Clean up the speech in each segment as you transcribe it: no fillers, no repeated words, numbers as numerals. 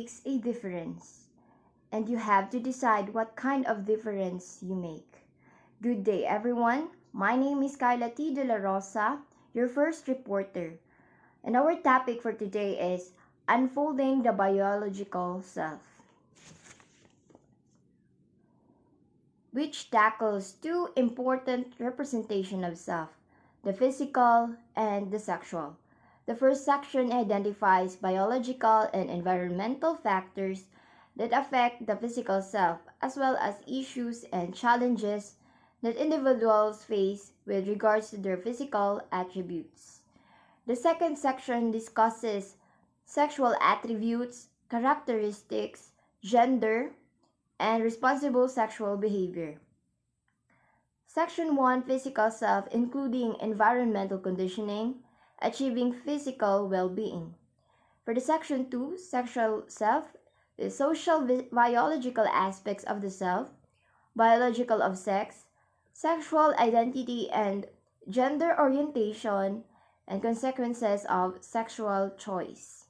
makes a difference, and you have to decide what kind of difference you make. Good day, everyone. My name is Kyla T. De La Rosa, your first reporter, and our topic for today is unfolding the biological self, which tackles two important representations of self, the physical and the sexual. The first section identifies biological and environmental factors that affect the physical self, as well as issues and challenges that individuals face with regards to their physical attributes. The second section discusses sexual attributes, characteristics, gender, and responsible sexual behavior. Section 1, Physical Self, including environmental conditioning, achieving physical well-being. For the Section 2, Sexual Self, the social biological aspects of the self, biological of sex, sexual identity and gender orientation, and consequences of sexual choice.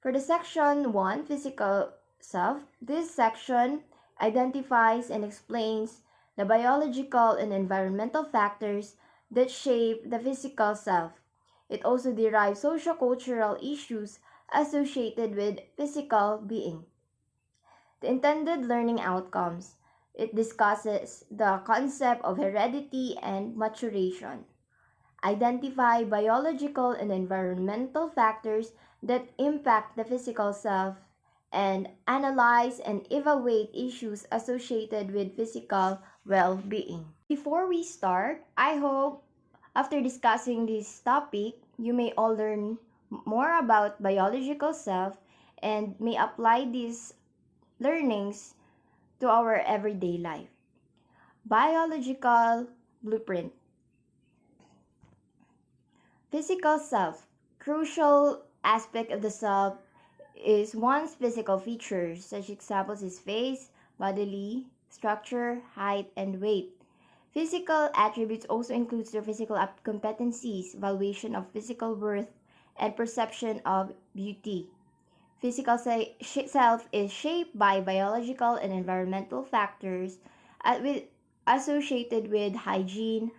For the Section 1, Physical Self, this section identifies and explains the biological and environmental factors that shape the physical self. It also derives socio-cultural issues associated with physical being. The intended learning outcomes. It discusses the concept of heredity and maturation. Identify biological and environmental factors that impact the physical self, and analyze and evaluate issues associated with physical well-being. Before we start, I hope after discussing this topic, you may all learn more about biological self and may apply these learnings to our everyday life. Biological blueprint. Physical self. Crucial aspect of the self is one's physical features, such examples is face, bodily structure, height, and weight. Physical attributes also includes their physical competencies, valuation of physical worth, and perception of beauty. Physical self is shaped by biological and environmental factors associated with hygiene,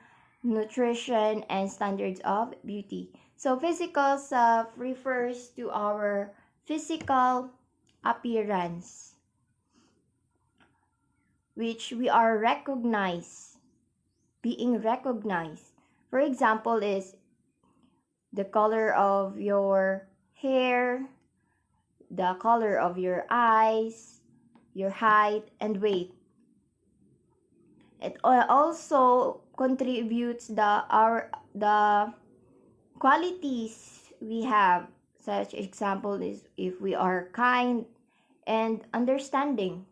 nutrition, and standards of beauty. So physical self refers to our physical appearance, which we are being recognized. For example is the color of your hair, the color of your eyes, your height, and weight. It also contributes the qualities we have. Such example is if we are kind and understanding,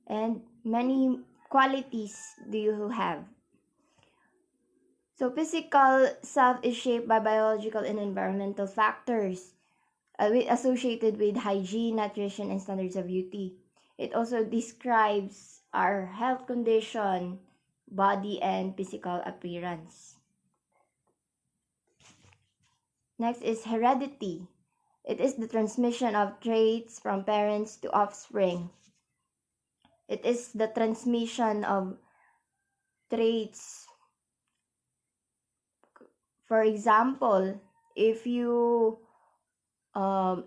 and many qualities do you have. So physical self is shaped by biological and environmental factors associated with hygiene, nutrition, and standards of beauty. It also describes our health condition, body, and physical appearance. Next is heredity. It is the transmission of traits from parents to offspring. It is the transmission of traits. For example, if you are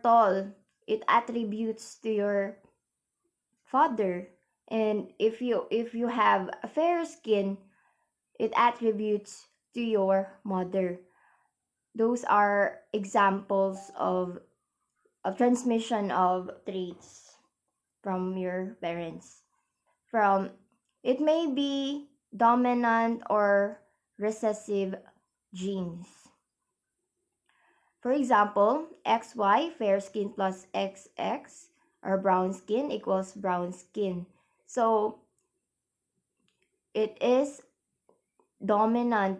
tall, it attributes to your father, and if you have a fair skin, it attributes to your mother. Those are examples of transmission of traits from your parents. It may be dominant or recessive genes. For example, XY, fair skin, plus XX, or brown skin, equals brown skin. So it is dominant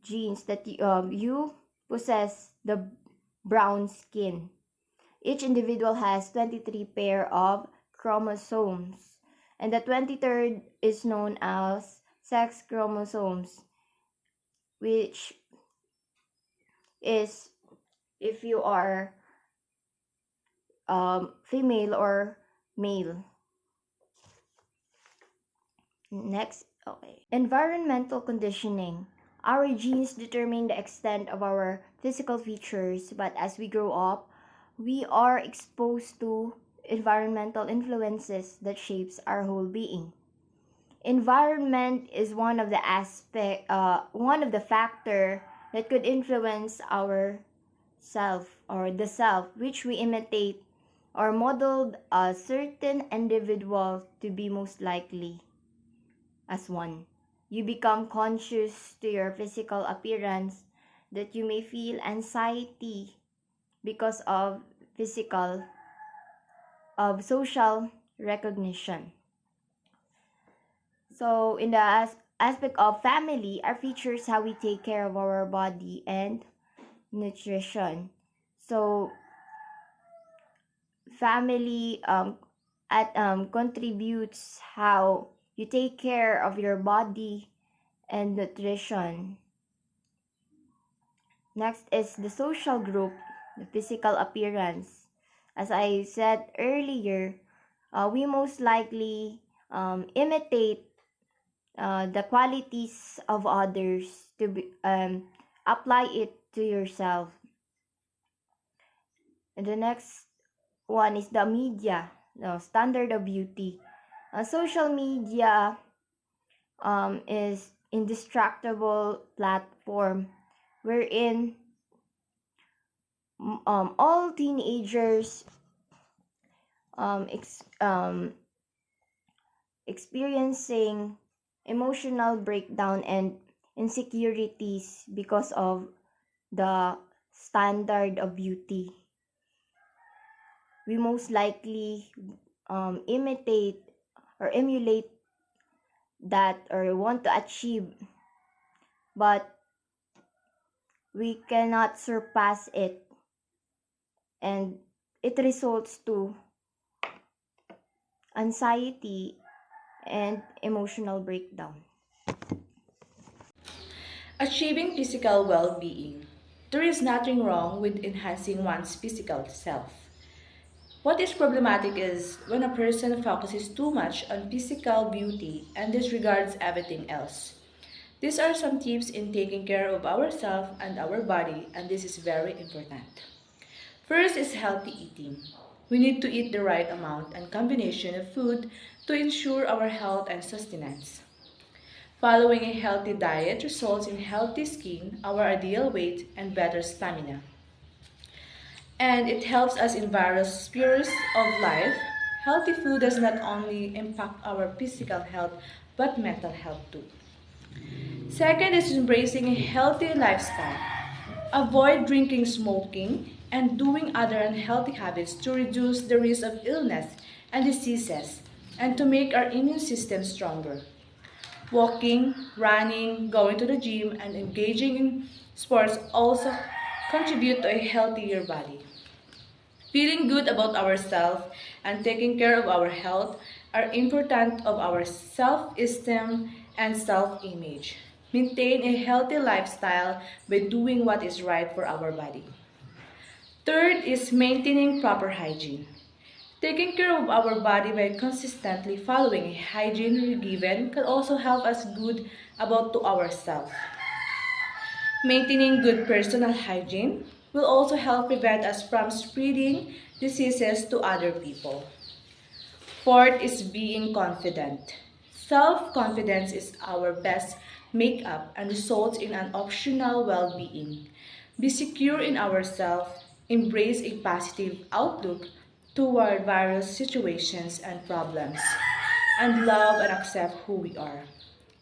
genes that you possess the brown skin. Each individual has 23 pair of chromosomes, and the 23rd is known as sex chromosomes, which is if you are female or male. Next, okay. Environmental conditioning. Our genes determine the extent of our physical features, but as we grow up, we are exposed to environmental influences that shapes our whole being. Environment is one of the factor that could influence our self or the self which we imitate or modeled a certain individual to be most likely as one. You become conscious to your physical appearance that you may feel anxiety because of physical of social recognition. So in the aspect of family, our features how we take care of our body and nutrition. So family contributes how you take care of your body and nutrition. Next is the social group, the physical appearance. As I said earlier, we most likely imitate the qualities of others to apply it to yourself. And the next one is the media, the standard of beauty. Social media is indestructible platform wherein all teenagers experiencing emotional breakdown and insecurities because of the standard of beauty. We most likely imitate or emulate that or want to achieve, but we cannot surpass it, and it results to anxiety and emotional breakdown. Achieving physical well being. There is nothing wrong with enhancing one's physical self. What is problematic is when a person focuses too much on physical beauty and disregards everything else. These are some tips in taking care of ourselves and our body, and this is very important. First is healthy eating. We need to eat the right amount and combination of food to ensure our health and sustenance. Following a healthy diet results in healthy skin, our ideal weight, and better stamina. And it helps us in various spheres of life. Healthy food does not only impact our physical health but mental health too. Second is embracing a healthy lifestyle. Avoid drinking, smoking, and doing other unhealthy habits to reduce the risk of illness and diseases and to make our immune system stronger. Walking, running, going to the gym, and engaging in sports also contribute to a healthier body. Feeling good about ourselves and taking care of our health are important of our self-esteem and self-image. Maintain a healthy lifestyle by doing what is right for our body. Third is maintaining proper hygiene. Taking care of our body by consistently following a hygiene regimen can also help us good about to ourselves. Maintaining good personal hygiene will also help prevent us from spreading diseases to other people. Fourth is being confident. Self-confidence is our best makeup and results in an optional well-being. Be secure in ourselves, embrace a positive outlook toward various situations and problems, and love and accept who we are.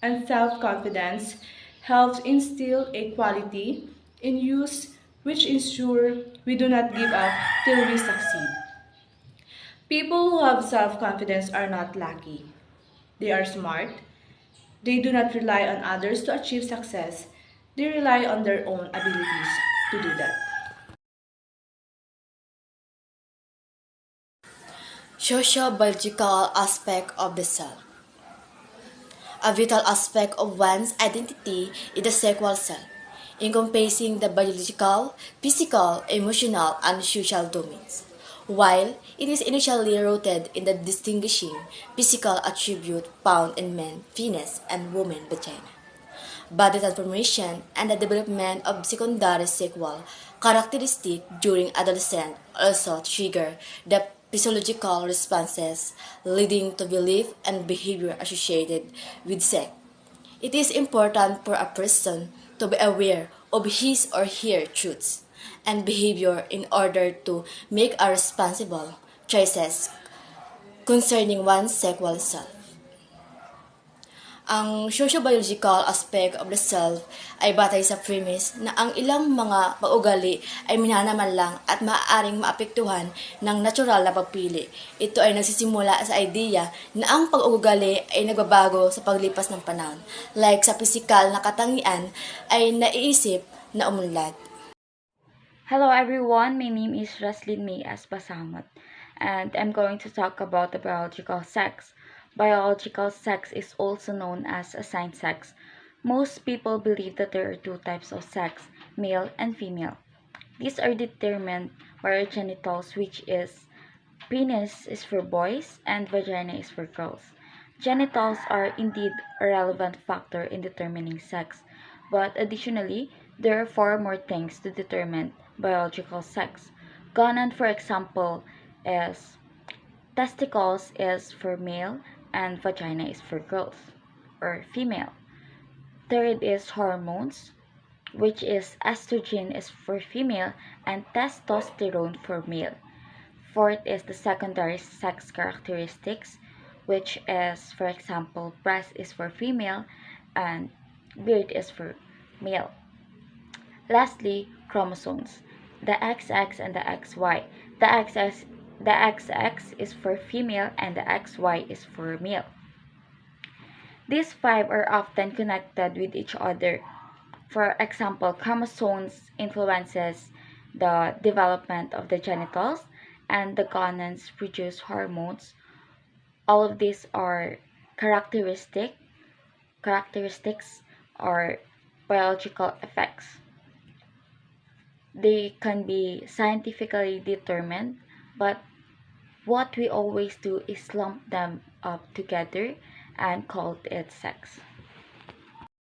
And self-confidence helps instill a quality in use which ensure we do not give up till we succeed. People who have self-confidence are not lucky. They are smart. They do not rely on others to achieve success. They rely on their own abilities to do that. Socio-biological aspect of the self. A vital aspect of one's identity is the sexual self. encompassing the biological, physical, emotional, and social domains. While it is initially rooted in the distinguishing physical attribute found in men, penis, and woman, vagina. Body transformation and the development of secondary sexual characteristics during adolescence also trigger the physiological responses leading to belief and behavior associated with sex. It is important for a person to be aware of his or her truths and behavior in order to make a responsible choices concerning one's sexual self. Ang sociobiological aspect of the self ay batay sa premise na ang ilang mga pag-ugali ay minanaman lang at maaaring maapektuhan ng natural na pagpili. Ito ay nagsisimula sa idea na ang pag-ugali ay nagbabago sa paglipas ng panahon. Like sa pisikal na katangian ay naiisip na umunlad. Hello everyone, my name is Raslin May Aspasamot and I'm going to talk about the biological sex. Biological sex is also known as assigned sex. Most people believe that there are two types of sex, male and female. These are determined by our genitals, which is penis is for boys and vagina is for girls. Genitals are indeed a relevant factor in determining sex, but additionally, there are far more things to determine biological sex. Gonad, for example, is testicles is for male and vagina is for girls or female. Third is hormones, which is estrogen is for female and testosterone for male. Fourth is the secondary sex characteristics, which is, for example, breast is for female and beard is for male. Lastly, chromosomes, the XX and the XY. The XX is for female and the XY is for male. These five are often connected with each other. For example, chromosomes influences the development of the genitals and the gonads produce hormones. All of these are characteristics or biological effects. They can be scientifically determined, but what we always do is lump them up together and call it sex.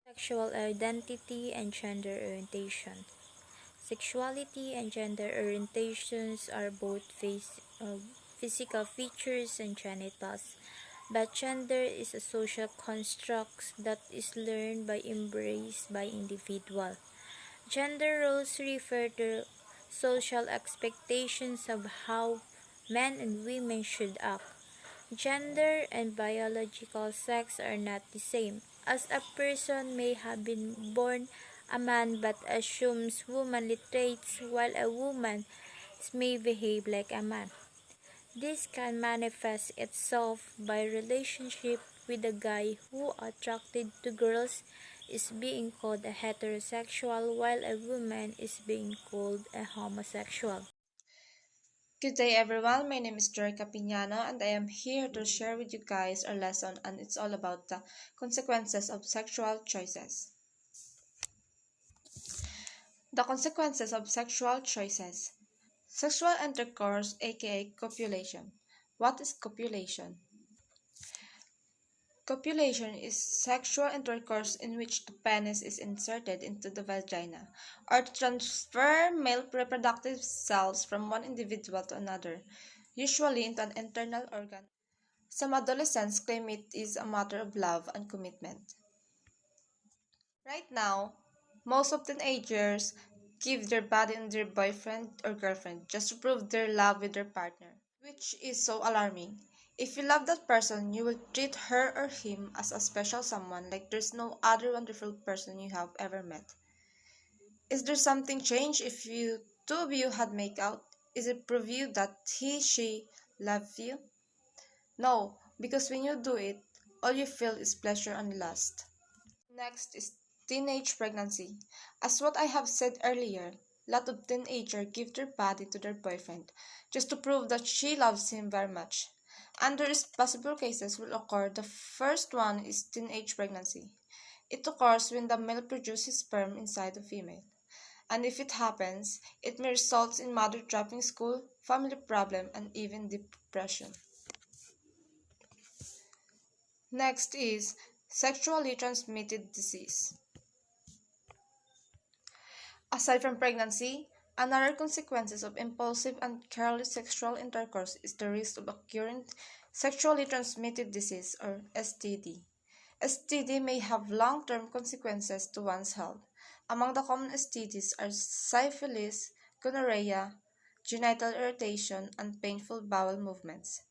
Sexual identity and gender orientation. Sexuality and gender orientations are both physical features and genitals, but gender is a social construct that is learned by embraced by individual. Gender roles refer to social expectations of how men and women should act. Gender and biological sex are not the same, as a person may have been born a man but assumes womanly traits while a woman may behave like a man. This can manifest itself by relationship with a guy who attracted to girls is being called a heterosexual while a woman is being called a homosexual. Good day everyone, my name is Jerica Piñano and I am here to share with you guys our lesson and it's all about the consequences of sexual choices. The consequences of sexual choices. Sexual intercourse aka copulation. What is copulation? Copulation is sexual intercourse in which the penis is inserted into the vagina or to transfer male reproductive cells from one individual to another, usually into an internal organ. Some adolescents claim it is a matter of love and commitment. Right now, most of teenagers give their body to their boyfriend or girlfriend just to prove their love with their partner, which is so alarming. If you love that person, you will treat her or him as a special someone like there's no other wonderful person you have ever met. Is there something changed if you two of you had make out? Is it prove you that she loves you? No, because when you do it, all you feel is pleasure and lust. Next is teenage pregnancy. As what I have said earlier, lot of teenagers give their body to their boyfriend just to prove that she loves him very much. And there is possible cases will occur. The first one is teenage pregnancy. It occurs when the male produces sperm inside the female. And if it happens, it may result in mother dropping school, family problem, and even depression. Next is sexually transmitted disease. Aside from pregnancy, another consequences of impulsive and careless sexual intercourse is the risk of occurring sexually transmitted disease or STD. STD may have long-term consequences to one's health. Among the common STDs are syphilis, gonorrhea, genital irritation, and painful bowel movements.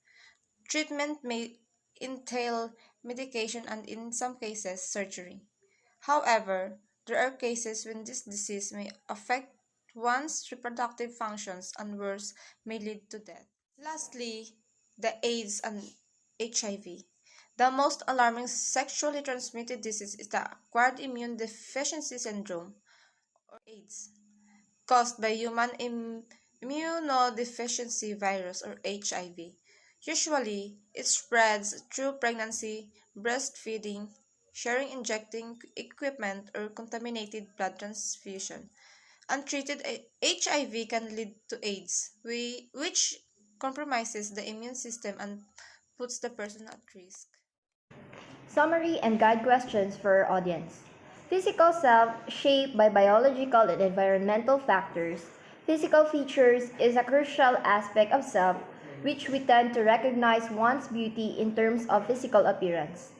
Treatment may entail medication and, in some cases, surgery. However, there are cases when this disease may affect one's reproductive functions and worse, may lead to death. Lastly, the AIDS and HIV. The most alarming sexually transmitted disease is the acquired immune deficiency syndrome, or AIDS, caused by human immunodeficiency virus, or HIV. Usually, it spreads through pregnancy, breastfeeding, sharing injecting equipment, or contaminated blood transfusion. Untreated HIV can lead to AIDS, which compromises the immune system and puts the person at risk. Summary and guide questions for our audience. Physical self shaped by biological and environmental factors. Physical features is a crucial aspect of self which we tend to recognize one's beauty in terms of physical appearance.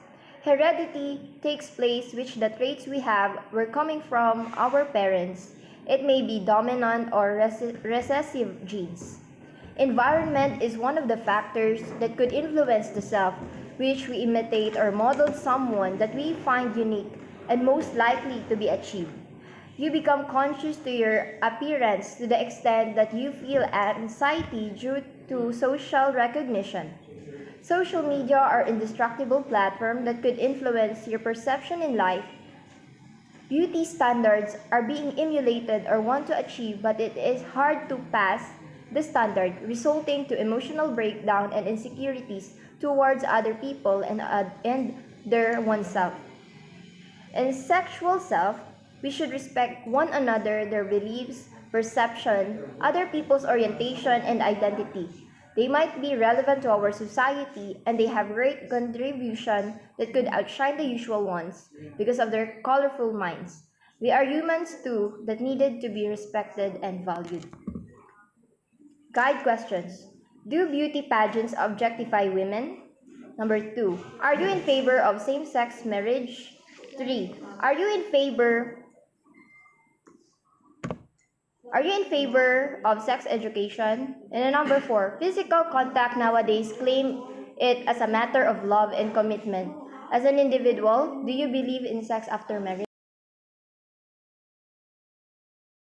Heredity takes place which the traits we have were coming from our parents. It may be dominant or recessive genes. Environment is one of the factors that could influence the self, which we imitate or model someone that we find unique and most likely to be achieved. You become conscious to your appearance to the extent that you feel anxiety due to social recognition. Social media are indestructible platform that could influence your perception in life. Beauty standards are being emulated or want to achieve, but it is hard to pass the standard, resulting to emotional breakdown and insecurities towards other people and their oneself. In sexual self, we should respect one another, their beliefs, perception, other people's orientation, and identity. They might be relevant to our society and they have great contribution that could outshine the usual ones because of their colorful minds. We are humans too that needed to be respected and valued. Guide questions. Do beauty pageants objectify women? Number 2. Are you in favor of same-sex marriage? 3. Are you in favor of sex education? And then number 4. Physical contact nowadays claim it as a matter of love and commitment. As an individual, do you believe in sex after marriage?